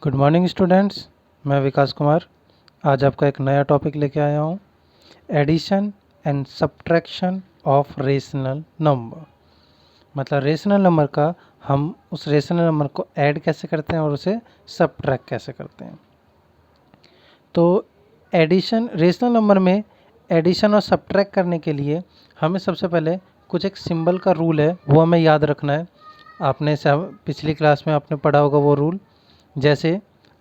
Good morning students. मैं विकास कुमार आज आपका एक नया टॉपिक लेके आया हूँ। Addition and subtraction of rational number. मतलब रेशनल नंबर का हम उस रेशनल नंबर को ऐड कैसे करते हैं और उसे सब्ट्रैक्ट कैसे करते हैं। तो एडिशन रेशनल नंबर में एडिशन और सब्ट्रैक्ट करने के लिए हमें सबसे पहले कुछ एक सिंबल का रूल है वो हमें याद रखना है। आपने पिछली क्लास में आपने पढ़ा होगा वो रूल। जैसे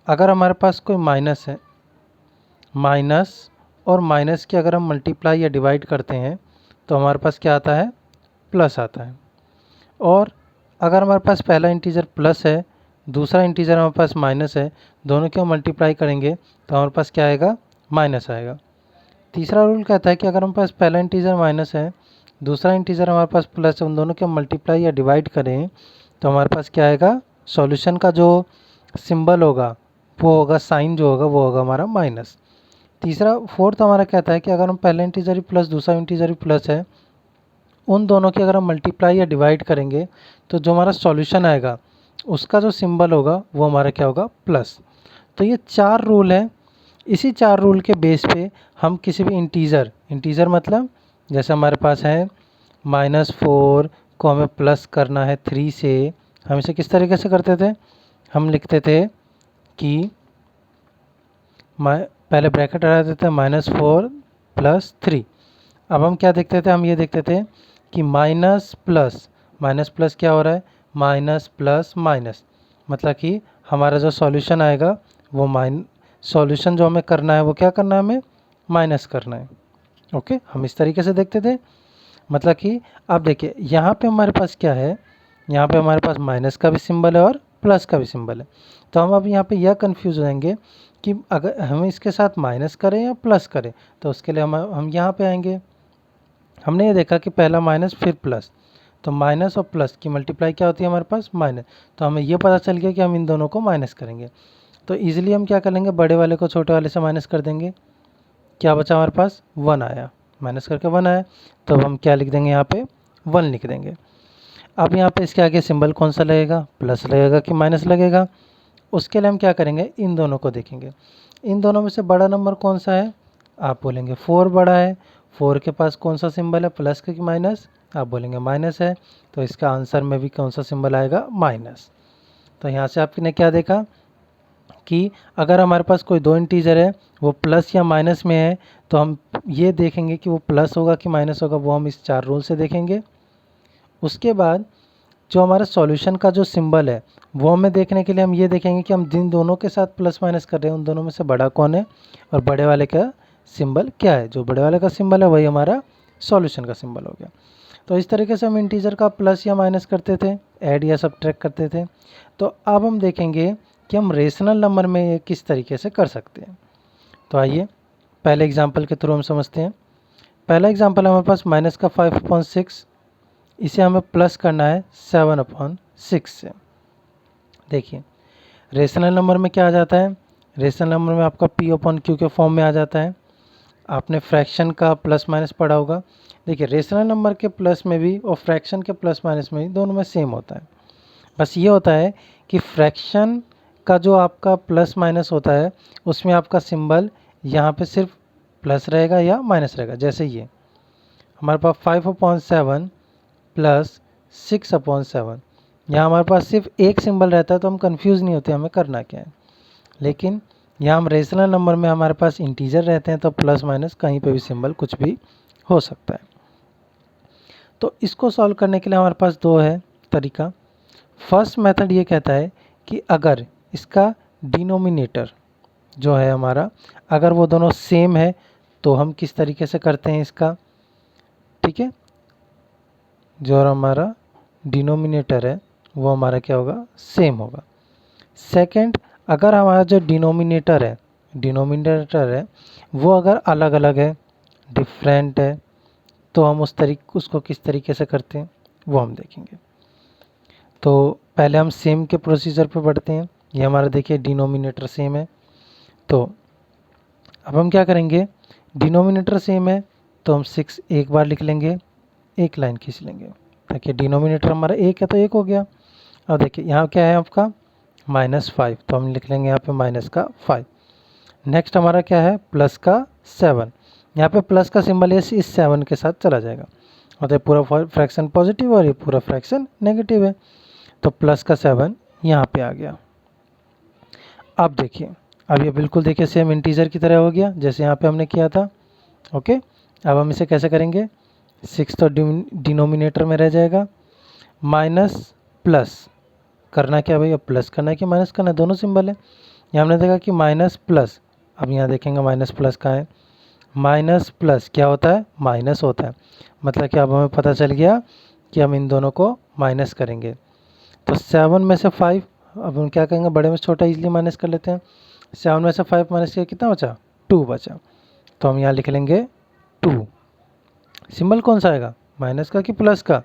अगर हमारे पास कोई माइनस है, माइनस और माइनस की अगर हम मल्टीप्लाई या डिवाइड करते हैं तो हमारे पास क्या आता है, प्लस आता है। और अगर हमारे पास पहला इंटीजर प्लस है, दूसरा इंटीजर हमारे पास माइनस है, दोनों को मल्टीप्लाई करेंगे तो हमारे पास क्या आएगा, माइनस आएगा। तीसरा रूल कहता है कि अगर हमारे पास पहला इंटीजर माइनस है, दूसरा इंटीजर हमारे पास प्लस है, उन दोनों को मल्टीप्लाई या डिवाइड करें तो हमारे पास क्या आएगा, सॉल्यूशन का जो सिंबल होगा वो होगा, साइन जो होगा वो होगा हमारा माइनस। तीसरा फोर्थ हमारा कहता है कि अगर हम पहला इंटीजर ही प्लस दूसरा इंटीजर ही प्लस है, उन दोनों की अगर हम मल्टीप्लाई या डिवाइड करेंगे तो जो हमारा सॉल्यूशन आएगा उसका जो सिंबल होगा वो हमारा क्या होगा, प्लस। तो ये चार रूल हैं। इसी चार रूल के बेस पे हम किसी भी इंटीजर मतलब जैसे हमारे पास है -4 को हमें प्लस करना है 3 से, हम इसे किस तरीके से करते थे, हम लिखते थे कि पहले ब्रैकेट हटा देते हैं -4 + 3। अब हम क्या देखते थे, हम ये देखते थे कि माइनस प्लस क्या हो रहा है, माइनस प्लस माइनस, मतलब कि हमारा जो सॉल्यूशन आएगा वो सॉल्यूशन जो हमें करना है वो क्या करना है, हमें माइनस करना है। ओके, हम इस तरीके से देखते थे। मतलब कि अब देखिए यहाँ पे हमारे पास क्या है, यहाँ पे हमारे पास माइनस का भी सिंबल है और प्लस का भी सिंबल है। तो हम अब यहाँ पे यह कंफ्यूज हो जाएंगे कि अगर हम इसके साथ माइनस करें या प्लस करें, तो उसके लिए हम यहाँ पे आएंगे। हमने ये देखा कि पहला माइनस फिर प्लस, तो माइनस और प्लस की मल्टीप्लाई क्या होती है हमारे पास, माइनस। तो हमें ये पता चल गया कि हम इन दोनों को माइनस करेंगे। तो ईजिली हम क्या कर लेंगे, बड़े वाले को छोटे वाले से माइनस कर देंगे। क्या बचा हमारे पास, 1 आया, माइनस करके 1 आया, तो हम क्या लिख देंगे, यहाँ पे 1 लिख देंगे। अब यहाँ पे इसके आगे सिंबल कौन सा लगेगा, प्लस लगेगा कि माइनस लगेगा। उसके लिए हम क्या करेंगे, इन दोनों को देखेंगे। इन दोनों में से बड़ा नंबर कौन सा है, आप बोलेंगे 4 बड़ा है। 4 के पास कौन सा सिंबल है, प्लस कि माइनस, आप बोलेंगे माइनस है। तो इसका आंसर में भी कौन सा सिंबल आएगा, माइनस। तो यहाँ से आपने क्या देखा कि अगर हमारे पास कोई दो इंटीजर है वो प्लस या माइनस में है, तो हम ये देखेंगे कि वो प्लस होगा कि माइनस होगा, वो हम इस चार रूल से देखेंगे। उसके बाद जो हमारा सॉल्यूशन का जो सिंबल है वो हमें देखने के लिए हम ये देखेंगे कि हम जिन दोनों के साथ प्लस माइनस कर रहे हैं उन दोनों में से बड़ा कौन है और बड़े वाले का सिंबल क्या है। जो बड़े वाले का सिंबल है वही हमारा सॉल्यूशन का सिंबल हो गया। तो इस तरीके से हम इंटीजर का प्लस या माइनस करते थे, ऐड या सब्ट्रैक्ट करते थे। तो अब हम देखेंगे कि हम रेशनल नंबर में ये किस तरीके से कर सकते हैं। तो आइए पहले एग्जाम्पल के थ्रू हम समझते हैं। पहला एग्जाम्पल हमारे पास माइनस का 5/6, इसे हमें प्लस करना है 7/6 से। देखिए रेशनल नंबर में क्या आ जाता है, रेशनल नंबर में आपका P/Q के फॉर्म में आ जाता है। आपने फ्रैक्शन का प्लस माइनस पढ़ा होगा। देखिए रेशनल नंबर के प्लस में भी और फ्रैक्शन के प्लस माइनस में भी दोनों में सेम होता है। बस ये होता है कि फ्रैक्शन का जो आपका प्लस माइनस होता है उसमें आपका सिंबल यहाँ पे सिर्फ प्लस रहेगा या माइनस रहेगा। जैसे ये हमारे पास 5/7 + 6/7, यहाँ हमारे पास सिर्फ एक सिंबल रहता है तो हम कंफ्यूज नहीं होते हमें करना क्या है। लेकिन यहाँ हम रेशनल नंबर में हमारे पास इंटीजर रहते हैं तो प्लस माइनस कहीं पे भी सिंबल कुछ भी हो सकता है। तो इसको सॉल्व करने के लिए हमारे पास दो है तरीका। फर्स्ट मेथड ये कहता है कि अगर इसका डिनोमिनेटर जो है हमारा, अगर वो दोनों सेम है तो हम किस तरीके से करते हैं इसका, ठीक है। जो हमारा डिनोमिनेटर है वो हमारा क्या होगा, सेम होगा। सेकंड, अगर हमारा जो डिनोमिनेटर है वो अगर अलग अलग है, डिफरेंट है, तो हम उसको किस तरीके से करते हैं वो हम देखेंगे। तो पहले हम सेम के प्रोसीजर पर बढ़ते हैं। ये हमारा देखिए डिनोमिनेटर सेम है, तो अब हम क्या करेंगे, डिनोमिनेटर सेम है तो हम 6 एक बार लिख लेंगे, एक लाइन खींच लेंगे। देखिए डिनोमिनेटर हमारा एक है तो एक हो गया। अब देखिए यहाँ क्या है आपका -5, तो हम लिख लेंगे यहाँ पे माइनस का 5। नेक्स्ट हमारा क्या है, प्लस का 7। यहाँ पे प्लस का सिंबल इस 7 के साथ चला जाएगा, मतलब पूरा फ्रैक्शन पॉजिटिव और ये पूरा फ्रैक्शन नेगेटिव है, तो प्लस का 7 यहाँ पे आ गया। अब देखिए, अब ये बिल्कुल देखिए सेम इंटीजर की तरह हो गया जैसे यहाँ पे हमने किया था। ओके, अब हम इसे कैसे करेंगे, 6 तो डिनोमिनेटर में रह जाएगा, माइनस प्लस करना क्या भैया, प्लस करना है कि माइनस करना है, दोनों सिंबल है। यहाँ हमने देखा कि माइनस प्लस, अब यहाँ देखेंगे माइनस प्लस कहाँ है, माइनस प्लस क्या होता है, माइनस होता है, मतलब कि अब हमें पता चल गया कि हम इन दोनों को माइनस करेंगे। तो 7 में से 5, अब हम क्या करेंगे, बड़े में से छोटा इजीली माइनस कर लेते हैं। 7 में से 5 माइनस किया कितना बचा, 2 बचा, तो हम यहाँ लिख लेंगे 2। सिंबल कौन सा आएगा, माइनस का कि प्लस का,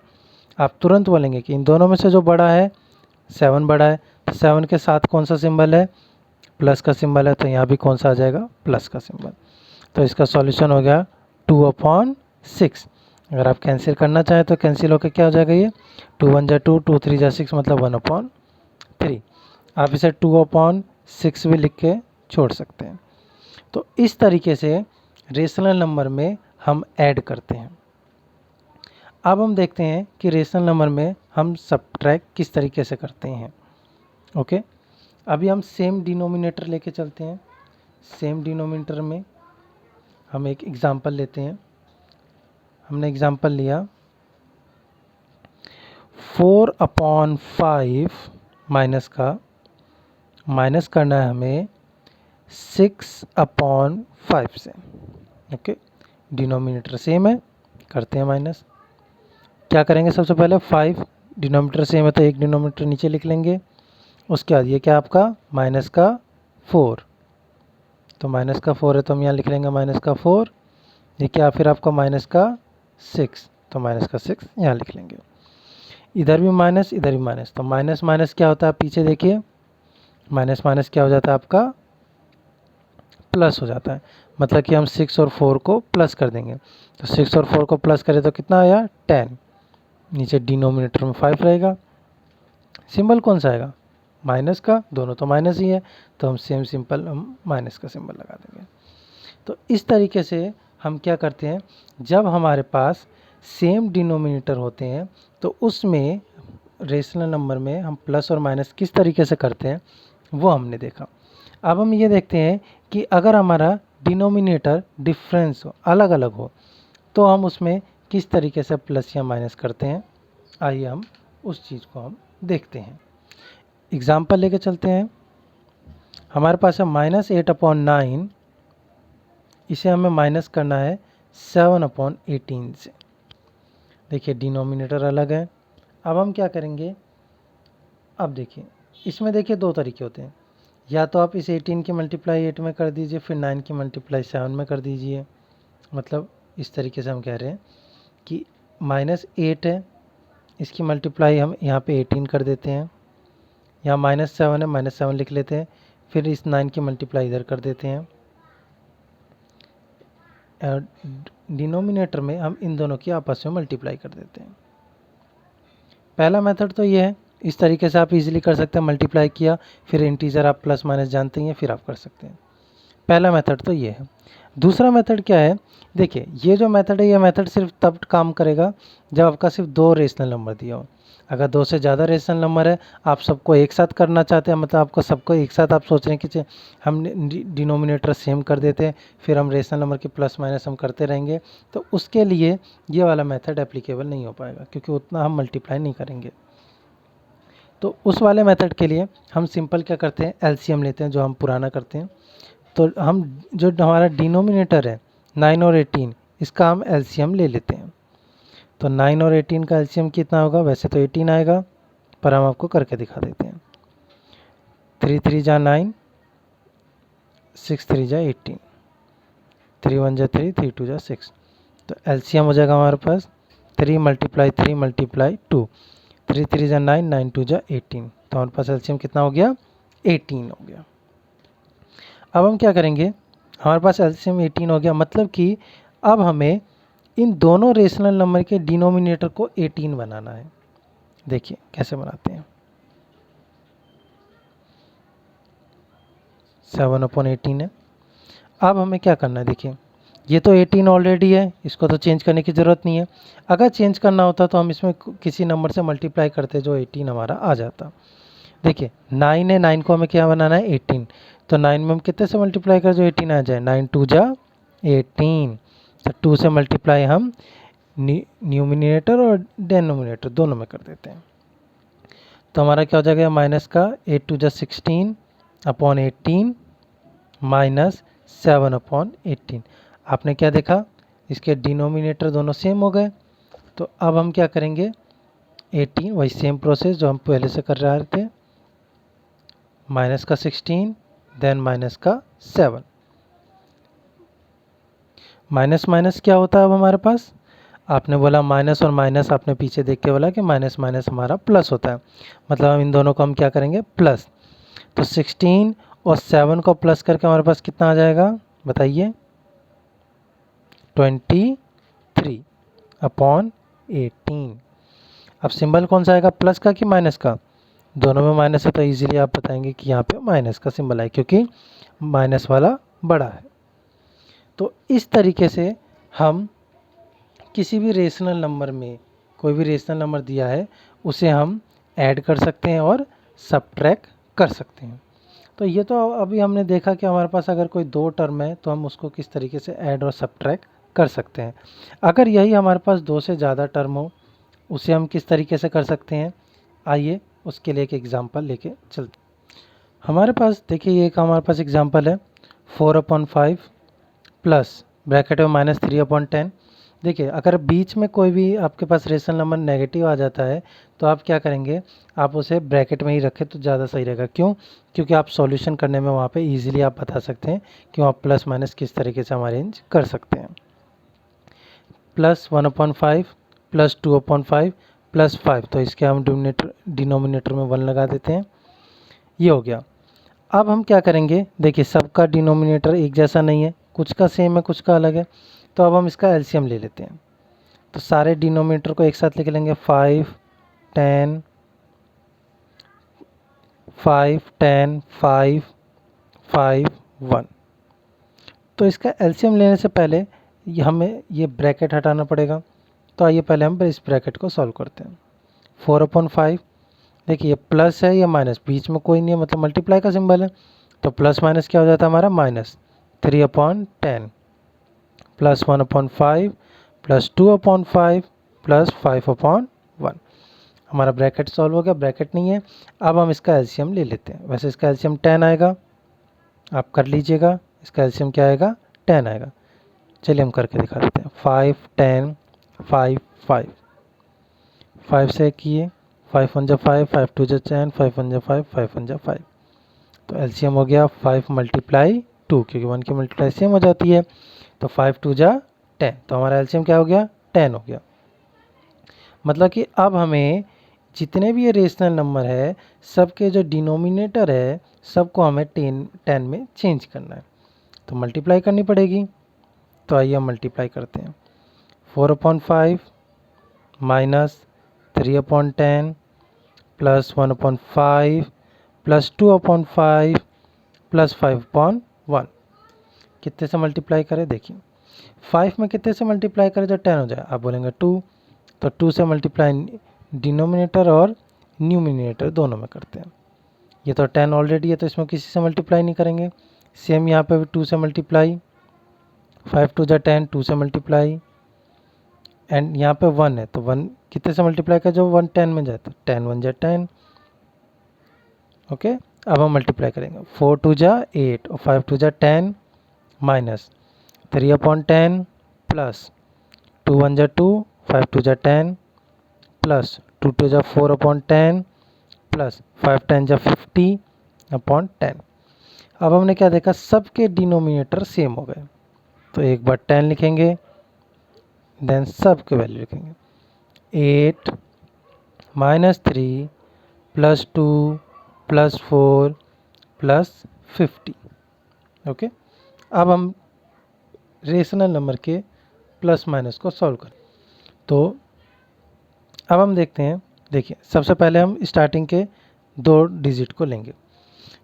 आप तुरंत बोलेंगे कि इन दोनों में से जो बड़ा है 7 बड़ा है, तो 7 के साथ कौन सा सिंबल है, प्लस का सिंबल है, तो यहाँ भी कौन सा आ जाएगा, प्लस का सिंबल। तो इसका सॉल्यूशन हो गया 2/6। अगर आप कैंसिल करना चाहें तो कैंसिल होकर क्या हो जाएगा, ये 2 1 जा 2, 2 3 जा 6, मतलब 1/3। आप इसे 2/6 भी लिख के छोड़ सकते हैं। तो इस तरीके से रेशनल नंबर में हम ऐड करते हैं। अब हम देखते हैं कि रेशनल नंबर में हम सब्ट्रैक्ट किस तरीके से करते हैं। ओके, अभी हम सेम डिनोमिनेटर लेके चलते हैं। सेम डिनोमिनेटर में हम एक एग्जांपल लेते हैं। हमने एग्जांपल लिया 4/5 माइनस का, माइनस करना है हमें 6/5 से। ओके, डिनोमिनेटर सेम है, करते हैं माइनस। क्या करेंगे, सबसे पहले 5 डिनोमिनेटर सेम है तो एक डिनोमिनेटर नीचे लिख लेंगे। उसके बाद ये क्या आपका माइनस का 4, तो माइनस का 4 है तो हम यहाँ लिख लेंगे माइनस का 4। ये क्या फिर आपका माइनस का 6, तो माइनस का 6 यहाँ लिख लेंगे। इधर भी माइनस, इधर भी माइनस, तो माइनस माइनस क्या होता है, पीछे देखिए, माइनस माइनस क्या हो जाता है आपका, प्लस हो जाता है, मतलब कि हम 6 और 4 को प्लस कर देंगे। तो 6 और 4 को प्लस करें तो कितना आया, 10। नीचे डिनोमिनेटर में 5 रहेगा। सिंबल कौन सा आएगा, माइनस का, दोनों तो माइनस ही है, तो हम सेम सिंपल हम माइनस का सिंबल लगा देंगे। तो इस तरीके से हम क्या करते हैं, जब हमारे पास सेम डिनोमिनेटर होते हैं तो उसमें रेशनल नंबर में हम प्लस और माइनस किस तरीके से करते हैं वो हमने देखा। अब हम ये देखते हैं कि अगर हमारा डिनोमिनेटर डिफरेंस हो, अलग अलग हो, तो हम उसमें किस तरीके से प्लस या माइनस करते हैं। आइए हम उस चीज़ को हम देखते हैं। एग्जाम्पल लेके चलते हैं। हमारे पास है -8/9, इसे हमें माइनस करना है 7/18 से। देखिए डिनोमिनेटर अलग है। अब हम क्या करेंगे, अब देखिए इसमें देखिए दो तरीके होते हैं, या तो आप इस 18 की मल्टीप्लाई 8 में कर दीजिए, फिर 9 की मल्टीप्लाई 7 में कर दीजिए। मतलब इस तरीके से हम कह रहे हैं कि -8 है, इसकी मल्टीप्लाई हम यहाँ पे 18 कर देते हैं, यहाँ -7 है, -7 लिख लेते हैं, फिर इस 9 की मल्टीप्लाई इधर कर देते हैं। डिनोमिनेटर में हम इन दोनों की आपस में मल्टीप्लाई कर देते हैं। पहला मेथड तो ये है, इस तरीके से आप इजीली कर सकते हैं, मल्टीप्लाई किया फिर इंटीजर आप प्लस माइनस जानते हैं, फिर आप कर सकते हैं। पहला मेथड तो ये है। दूसरा मेथड क्या है, देखिए ये जो मेथड है, ये मेथड सिर्फ तब काम करेगा जब आपका सिर्फ 2 रेशनल नंबर दिया हो। अगर 2 से ज़्यादा रेशनल नंबर है, आप सबको एक साथ करना चाहते हैं, मतलब आपको सबको एक साथ आप सोच रहे हैं कि हम डिनोमिनेटर सेम कर देते हैं, फिर हम रेशनल नंबर के प्लस माइनस हम करते रहेंगे, तो उसके लिए ये वाला मेथड एप्लीकेबल नहीं हो पाएगा, क्योंकि उतना हम मल्टीप्लाई नहीं करेंगे। तो उस वाले मेथड के लिए हम सिंपल क्या करते हैं, एलसीएम लेते हैं, जो हम पुराना करते हैं। तो हम जो हमारा डिनोमिनेटर है 9 और 18, इसका हम एलसीएम ले लेते हैं। तो 9 और 18 का एलसीएम कितना होगा, वैसे तो 18 आएगा, पर हम आपको करके दिखा देते हैं। 3 3 जा 9, 6 3 जा 18, 3 1 जा 3, 3 2 जा 6। तो एलसीएम हो जाएगा हमारे पास 3 × 3 × 2, 3 3 जा 9, 9 2 जा 18। तो हमारे पास एलसीएम कितना हो गया, 18 हो गया। अब हम क्या करेंगे, हमारे पास एलसीएम 18 हो गया, मतलब कि अब हमें इन दोनों रेशनल नंबर के डिनोमिनेटर को 18 बनाना है। देखिए कैसे बनाते हैं। 7/18 है। अब हमें क्या करना है, देखिए ये तो 18 ऑलरेडी है, इसको तो चेंज करने की ज़रूरत नहीं है। अगर चेंज करना होता तो हम इसमें किसी नंबर से मल्टीप्लाई करते जो 18 हमारा आ जाता। देखिए 9 है, 9 को हमें क्या बनाना है 18, तो 9 में हम कितने से मल्टीप्लाई करें जो 18 आ जाए, 9 2 जा 18, तो 2 से मल्टीप्लाई हम न्यूमिनेटर और डेनोमिनेटर दोनों में कर देते हैं। तो हमारा क्या हो जाएगा माइनस का 8 2 जा 16/18 माइनस 7/18। आपने क्या देखा, इसके डिनोमिनेटर दोनों सेम हो गए। तो अब हम क्या करेंगे 18, वही सेम प्रोसेस जो हम पहले से कर रहे थे, माइनस का 16 देन माइनस का 7। माइनस माइनस क्या होता है अब हमारे पास, आपने बोला माइनस और माइनस, आपने पीछे देख के बोला कि माइनस माइनस हमारा प्लस होता है, मतलब हम इन दोनों को हम क्या करेंगे प्लस। तो 16 और 7 को प्लस करके हमारे पास कितना आ जाएगा बताइए, 23/18। अब सिंबल कौन सा आएगा, प्लस का कि माइनस का, दोनों में माइनस है तो इजीली आप बताएंगे कि यहाँ पे माइनस का सिंबल है क्योंकि माइनस वाला बड़ा है। तो इस तरीके से हम किसी भी रेशनल नंबर में, कोई भी रेशनल नंबर दिया है उसे हम ऐड कर सकते हैं और सब्ट्रैक्ट कर सकते हैं। तो ये तो अभी हमने देखा कि हमारे पास अगर कोई दो टर्म है तो हम उसको किस तरीके से ऐड और सब्ट्रैक्ट कर सकते हैं। अगर यही हमारे पास दो से ज़्यादा टर्म हो उसे हम किस तरीके से कर सकते हैं, आइए उसके लिए एक एग्जांपल लेके चलते। हमारे पास देखिए ये एक हमारे पास एग्जांपल है 4/5 प्लस ब्रैकेट में -3/10। देखिए अगर बीच में कोई भी आपके पास रेशनल नंबर नेगेटिव आ जाता है तो आप क्या करेंगे, आप उसे ब्रैकेट में ही रखें तो ज़्यादा सही रहेगा। क्यों, क्योंकि आप सॉल्यूशन करने में वहाँ पे इजीली आप बता सकते हैं कि आप प्लस माइनस किस तरीके से हम अरेंज कर सकते हैं। +1/5 प्लस 2/5 प्लस 5, तो इसके हम डिनोमिनेटर में 1 लगा देते हैं, ये हो गया। अब हम क्या करेंगे, देखिए सबका डिनोमिनेटर एक जैसा नहीं है, कुछ का सेम है कुछ का अलग है, तो अब हम इसका एलसीएम ले लेते हैं। तो सारे डिनोमिनेटर को एक साथ लिख लेंगे 5 10 5 10 5 5 1। तो इसका एलसीएम लेने से पहले हमें ये ब्रैकेट हटाना पड़ेगा। तो आइए पहले हम इस ब्रैकेट को सॉल्व करते हैं। 4/5, देखिए ये प्लस है या माइनस, बीच में कोई नहीं है मतलब मल्टीप्लाई का सिंबल है, तो प्लस माइनस क्या हो जाता है हमारा -3/10 प्लस 1/5 प्लस 2/5 प्लस 5/1। हमारा ब्रैकेट सॉल्व हो गया, ब्रैकेट नहीं है। अब हम इसका एलसीएम ले लेते हैं, वैसे इसका एलसीएम 10 आएगा, आप कर लीजिएगा, इसका एलसीएम क्या आएगा 10 आएगा। चलिए हम करके दिखा देते हैं। 5 10 5 5 5 से किए, 5 1 जा 5 5 2 जा 10 5 1 जा 5 5 1 जा 5, तो एलसीएम हो गया 5 × 2 क्योंकि 1 की मल्टीप्लाई सेम हो जाती है, तो 5 2 जा 10, तो हमारा एलसीएम क्या हो गया 10 हो गया। मतलब कि अब हमें जितने भी ये रेशनल नंबर है सबके जो डिनोमिनेटर है सबको हमें 10 में चेंज करना है, तो मल्टीप्लाई करनी पड़ेगी। तो आइए हम मल्टीप्लाई करते हैं। 4/5 माइनस 3/10 प्लस 1/5 प्लस 2/5 प्लस 5/1, कितने से मल्टीप्लाई करें, देखिए 5 में कितने से मल्टीप्लाई करें जो 10 हो जाए, आप बोलेंगे 2, तो 2 से मल्टीप्लाई डिनोमिनेटर और न्यूमिनेटर दोनों में करते हैं। ये तो 10 ऑलरेडी है तो इसमें किसी से मल्टीप्लाई नहीं करेंगे। सेम यहाँ पे भी 2 से मल्टीप्लाई, 5 2 जा 10, 2 से मल्टीप्लाई, एंड यहाँ पे 1 है तो 1 कितने से मल्टीप्लाई कर जो 1 10 में जाए, तो 10 1 जा 10। ओके, अब हम मल्टीप्लाई करेंगे, 4 2 जा 8 और 5 2 जा 10 माइनस 3/10 प्लस 2 1 जा 2 5 2 जा 10 प्लस 2 2 जा 4/10 प्लस 5 10 जा 50/10। अब हमने क्या देखा, सबके डिनोमिनेटर सेम हो गए, तो एक बार 10 लिखेंगे देन सब के वैल्यू लिखेंगे। 8 -3 प्लस 2 प्लस 4 प्लस 50। ओके, अब हम रेशनल नंबर के प्लस माइनस को सॉल्व करें। तो अब हम देखते हैं, देखिए सबसे पहले हम स्टार्टिंग के 2 डिजिट को लेंगे।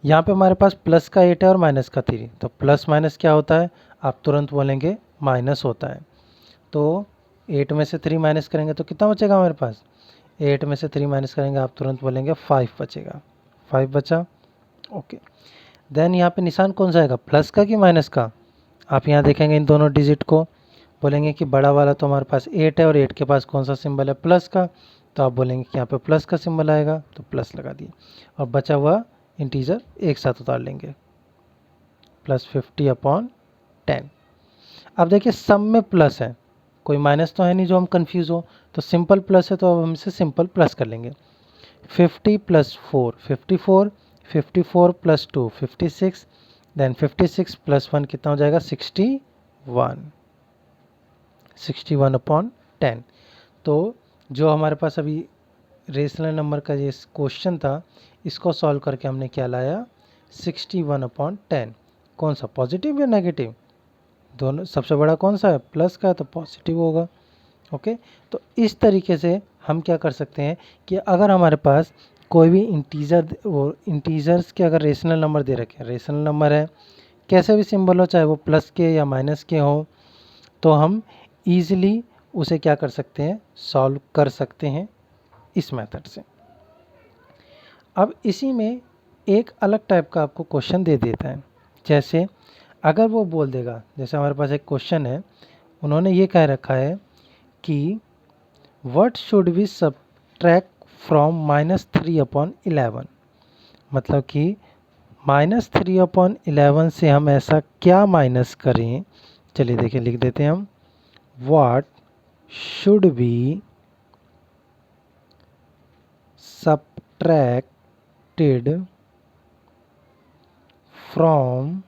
यहाँ पे हमारे पास प्लस का 8 है और माइनस का 3, तो प्लस माइनस क्या होता है, आप तुरंत बोलेंगे माइनस होता है। तो 8 में से 3 माइनस करेंगे तो कितना बचेगा हमारे पास, 8 में से 3 माइनस करेंगे आप तुरंत बोलेंगे 5 बचेगा, 5 बचा। ओके, देन यहाँ पे निशान कौन सा आएगा, प्लस का कि माइनस का। आप यहाँ देखेंगे इन दोनों डिजिट को, बोलेंगे कि बड़ा वाला तो हमारे पास 8 है और 8 के पास कौन सा सिंबल है, प्लस का, तो आप बोलेंगे कि यहाँ पे प्लस का सिंबल आएगा, तो प्लस लगा दिए और बचा हुआ इंटीजर एक साथ उतार लेंगे, प्लस 50/10। अब देखिए सम में प्लस है, कोई माइनस तो है नहीं जो हम कंफ्यूज हो, तो सिंपल प्लस है तो अब हम इसे सिंपल प्लस कर लेंगे। 50 + 4 54, 54 + 2 56, देन 56 + 1 कितना हो जाएगा 61, 61/10। तो जो हमारे पास अभी रेशनल नंबर का ये क्वेश्चन था, इसको सॉल्व करके हमने क्या लाया 61/10। कौन सा, पॉजिटिव या नेगेटिव, दोनों, सबसे बड़ा कौन सा है, प्लस का, तो पॉजिटिव होगा। ओके, तो इस तरीके से हम क्या कर सकते हैं कि अगर हमारे पास कोई भी इंटीजर्स के अगर रेशनल नंबर दे रखे हैं, रेशनल नंबर है, कैसे भी सिंबल हो, चाहे वो प्लस के या माइनस के हो, तो हम ईजिली उसे क्या कर सकते हैं, सॉल्व कर सकते हैं इस मेथड से। अब इसी में एक अलग टाइप का आपको क्वेश्चन दे देता है, जैसे अगर वो बोल देगा, जैसे हमारे पास एक क्वेश्चन है, उन्होंने ये कह रखा है कि what should we subtract from -3/11, मतलब कि -3/11 से हम ऐसा क्या माइनस करें। चलिए देखिए, लिख देते हैं हम, what should B subtracted from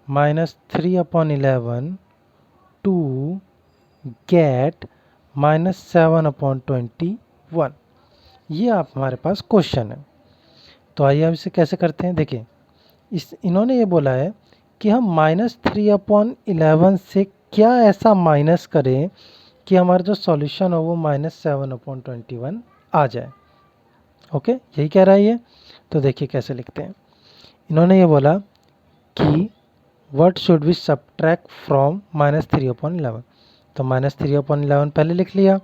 -3/11 to get -7/21। ये आप हमारे पास क्वेश्चन है। तो आइए अब इसे कैसे करते हैं, देखिए इन्होंने ये बोला है कि हम -3/11 से क्या ऐसा माइनस करें कि हमारा जो सॉल्यूशन हो वो -7/21 आ जाए। ओके, यही कह रहा है ये। तो देखिए कैसे लिखते हैं, इन्होंने ये बोला कि what should we subtract from -3/11, तो -3/11 पहले लिख लिया,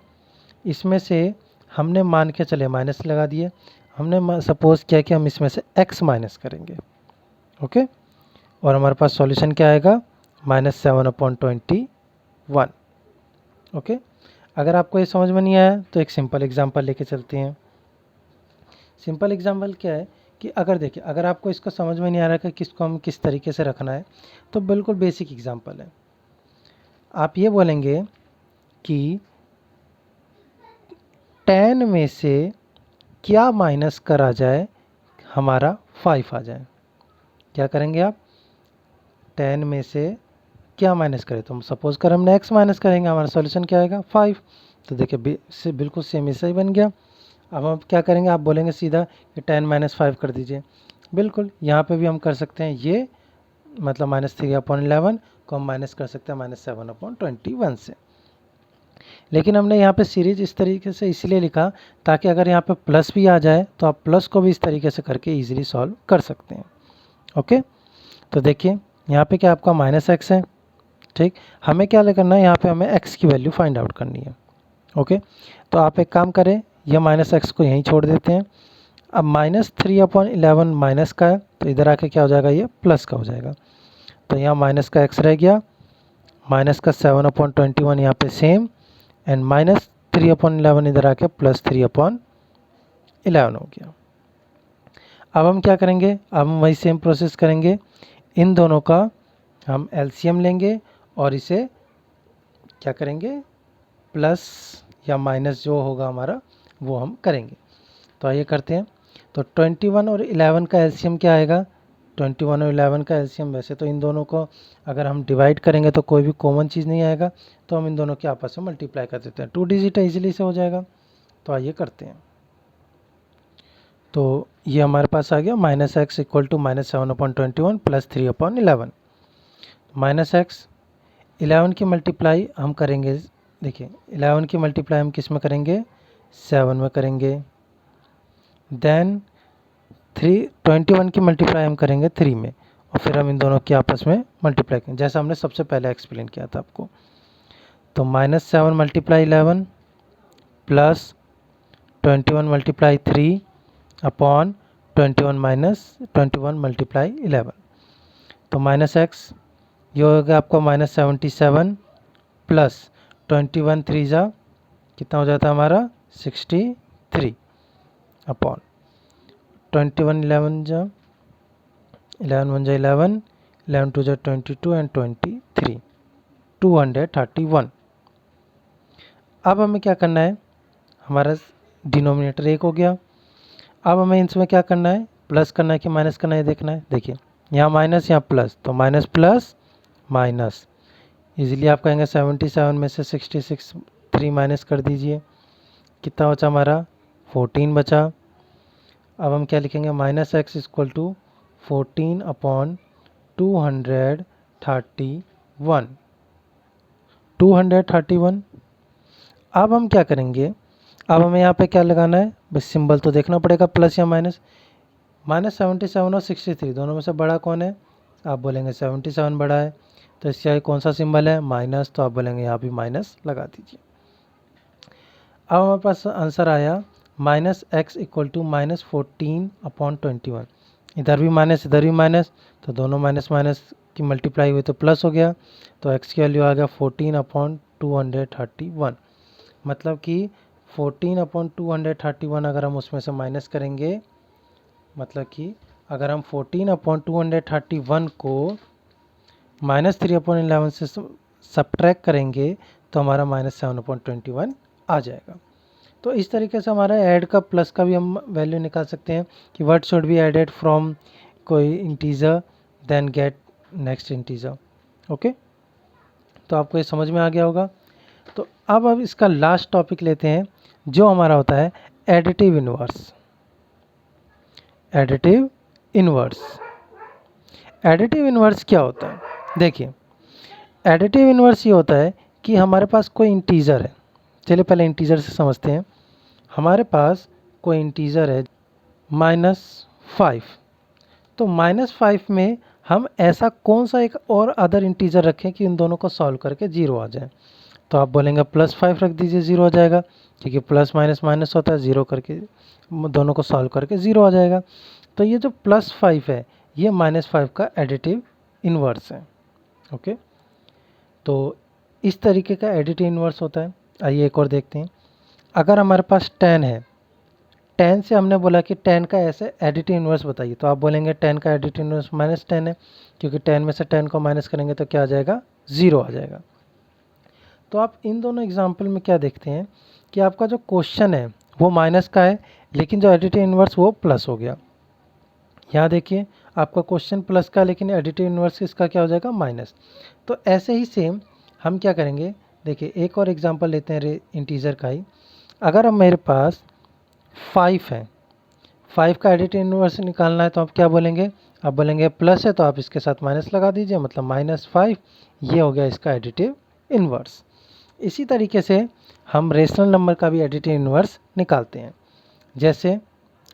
इसमें से हमने मान के चले माइनस लगा दिए, हमने सपोज किया कि हम इसमें से x माइनस करेंगे। ओके, और हमारे पास सॉल्यूशन क्या आएगा -7/21। ओके, अगर आपको ये समझ में नहीं आया तो एक सिंपल एग्जांपल लेके चलते हैं। सिंपल एग्जांपल क्या है कि अगर देखिए, अगर आपको इसको समझ में नहीं आ रहा कि किसको हम किस तरीके से रखना है, तो बिल्कुल बेसिक एग्जांपल है। आप ये बोलेंगे कि 10 में से क्या माइनस करा जाए हमारा 5 आ जाए। क्या करेंगे आप, 10 में से क्या माइनस करें, तो सपोज कर हमने x माइनस करेंगे, हमारा सॉल्यूशन क्या आएगा 5। तो देखिए बिल्कुल सेम ऐसा ही बन गया। अब हम क्या करेंगे, आप बोलेंगे सीधा कि 10 - 5 कर दीजिए, बिल्कुल यहाँ पे भी हम कर सकते हैं ये, मतलब -3/11 को हम माइनस कर सकते हैं -7/21 से। लेकिन हमने यहाँ पे सीरीज इस तरीके से इसलिए लिखा ताकि अगर यहाँ पे प्लस भी आ जाए तो आप प्लस को भी इस तरीके से करके इजीली सॉल्व कर सकते हैं। ओके, तो देखिए यहाँ पे क्या आपका -x है, ठीक, हमें क्या करना है, यहाँ पे हमें x की वैल्यू फाइंड आउट करनी है। ओके, तो आप एक काम करें, यह -x को यहीं छोड़ देते हैं। अब -3/11 माइनस का है, तो इधर आके क्या हो जाएगा, ये प्लस का हो जाएगा, तो यहाँ माइनस का x रह गया, माइनस का 7/21 यहाँ पे सेम, एंड -3/11 इधर आके +3/11 हो गया। अब हम क्या करेंगे, अब हम वही सेम प्रोसेस करेंगे, इन दोनों का हम एलसीएम लेंगे और इसे क्या करेंगे, प्लस या माइनस जो होगा हमारा वो हम करेंगे। तो आइए करते हैं। तो 21 और 11 का एलसीएम क्या आएगा, 21 और 11 का एलसीएम, वैसे तो इन दोनों को अगर हम डिवाइड करेंगे तो कोई भी कॉमन चीज़ नहीं आएगा, तो हम इन दोनों के आपस में मल्टीप्लाई कर देते हैं, 2 डिजिट है, इजीली से हो जाएगा। तो आइए करते हैं। तो ये हमारे पास आ गया -x = -7/21 + 3/11। -x 11 की मल्टीप्लाई हम करेंगे, देखिए 11 की मल्टीप्लाई हम किस में करेंगे, 7 में करेंगे। देन 21 की मल्टीप्लाई हम करेंगे 3 में और फिर हम इन दोनों की आपस में मल्टीप्लाई करेंगे, जैसा हमने सबसे पहले एक्सप्लेन किया था आपको। तो -7 multiply 11 plus 21 multiply 3 upon 21 multiply 11। तो -x ये हो गया आपका -77 प्लस 21 3 जा कितना हो जाता है हमारा 63 अपॉन 21 11 जा 11 1 जा 11 11 2 जा 22 एंड 23 231। अब हमें क्या करना है, हमारा डिनोमिनेटर 1 हो गया। अब हमें इसमें क्या करना है, प्लस करना है कि माइनस करना है देखना है। देखिए यहाँ माइनस यहाँ प्लस, तो माइनस प्लस माइनस, इजीली आप कहेंगे 77 में से 66 3 माइनस कर दीजिए, कितना बचा हमारा 14 बचा। अब हम क्या लिखेंगे, minus x equal to 14 upon 231। अब हम क्या करेंगे, अब हमें यहाँ पे क्या लगाना है, बस सिंबल तो देखना पड़ेगा प्लस या माइनस। -77 और 63 दोनों में से बड़ा कौन है, आप बोलेंगे 77 बड़ा है, तो इससे आगे कौन सा सिंबल है माइनस, तो आप बोलेंगे यहाँ भी माइनस लगा दीजिए। अब हमारे पास आंसर आया -x इक्वल टू -14 अपॉन 21। इधर भी माइनस इधर भी माइनस, तो दोनों माइनस माइनस की मल्टीप्लाई हुई तो प्लस हो गया, तो x की वैल्यू आ गया 14 अपॉन 231। मतलब कि 14 अपॉन 231 अगर हम उसमें से माइनस करेंगे, मतलब कि अगर हम 14 अपॉन 231 को -3 अपॉन 11 से सब्ट्रैक्ट करेंगे तो हमारा -7 अपॉन 21 आ जाएगा। तो इस तरीके से हमारा ऐड का प्लस का भी हम वैल्यू निकाल सकते हैं कि what should be added from कोई integer then get next integer. Okay, तो आपको ये समझ में आ गया होगा। तो अब इसका लास्ट टॉपिक लेते हैं जो हमारा होता है additive inverse. Additive inverse, additive inverse क्या होता है, देखिए एडिटिव इनवर्स ये होता है कि हमारे पास कोई इंटीजर है। चलिए पहले इंटीजर से समझते हैं। हमारे पास कोई इंटीजर है -5, तो -5 में हम ऐसा कौन सा एक और अदर इंटीजर रखें कि इन दोनों को सॉल्व करके 0 आ जाए। तो आप बोलेंगे +5 रख दीजिए 0 आ जाएगा, क्योंकि प्लस माइनस माइनस होता है, 0 करके दोनों को सॉल्व करके 0 आ जाएगा। तो ये जो +5 है ये -5 का एडिटिव इनवर्स है। ओके, तो इस तरीके का एडिटिव इनवर्स होता है। आइए एक और देखते हैं। अगर हमारे पास 10 है, 10 से हमने बोला कि 10 का ऐसे एडिटिव इनवर्स बताइए, तो आप बोलेंगे 10 का एडिटिव इनवर्स -10 है, क्योंकि 10 में से 10 को माइनस करेंगे तो क्या आ जाएगा 0 आ जाएगा। तो आप इन दोनों एग्जाम्पल में क्या देखते हैं कि आपका जो क्वेश्चन है वो माइनस का है, लेकिन जो एडिटिव इनवर्स वो प्लस हो गया। यहाँ देखिए आपका क्वेश्चन प्लस का, लेकिन एडिटिव इनवर्स इसका क्या हो जाएगा माइनस। तो ऐसे ही सेम हम क्या करेंगे, देखिए एक और एग्जांपल लेते हैं इंटीजर का ही। अगर हम मेरे पास 5 है, 5 का एडिटिव इनवर्स निकालना है, तो आप क्या बोलेंगे, आप बोलेंगे प्लस है तो आप इसके साथ माइनस लगा दीजिए, मतलब -5, ये हो गया इसका एडिटिव इनवर्स। इसी तरीके से हम रेशनल नंबर का भी एडिटिव इनवर्स निकालते हैं। जैसे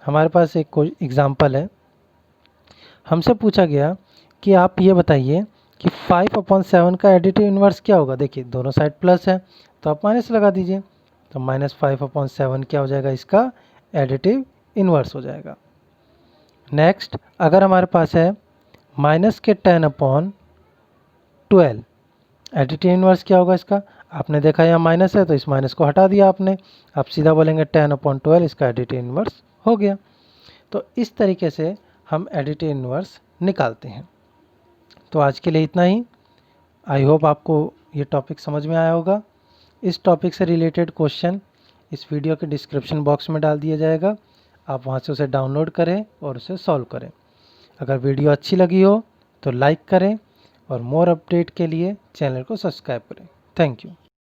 हमारे पास एक कोई एग्जांपल है, हमसे पूछा गया कि आप ये बताइए कि 5/7 का एडिटिव इनवर्स क्या होगा। देखिए दोनों साइड प्लस है तो आप माइनस लगा दीजिए, तो -5/7 क्या हो जाएगा, इसका एडिटिव इनवर्स हो जाएगा। नेक्स्ट अगर हमारे पास है -10/12, एडिटिव इनवर्स क्या होगा इसका, आपने देखा यहाँ माइनस है तो इस माइनस को हटा दिया आपने, आप सीधा बोलेंगे 10/12 इसका एडिटिव इनवर्स हो गया। तो इस तरीके से हम एडिटिव इनवर्स निकालते हैं। तो आज के लिए इतना ही। आई होप आपको ये टॉपिक समझ में आया होगा। इस टॉपिक से रिलेटेड क्वेश्चन इस वीडियो के डिस्क्रिप्शन बॉक्स में डाल दिया जाएगा, आप वहाँ से उसे डाउनलोड करें और उसे सॉल्व करें। अगर वीडियो अच्छी लगी हो तो लाइक करें और मोर अपडेट के लिए चैनल को सब्सक्राइब करें। Thank you.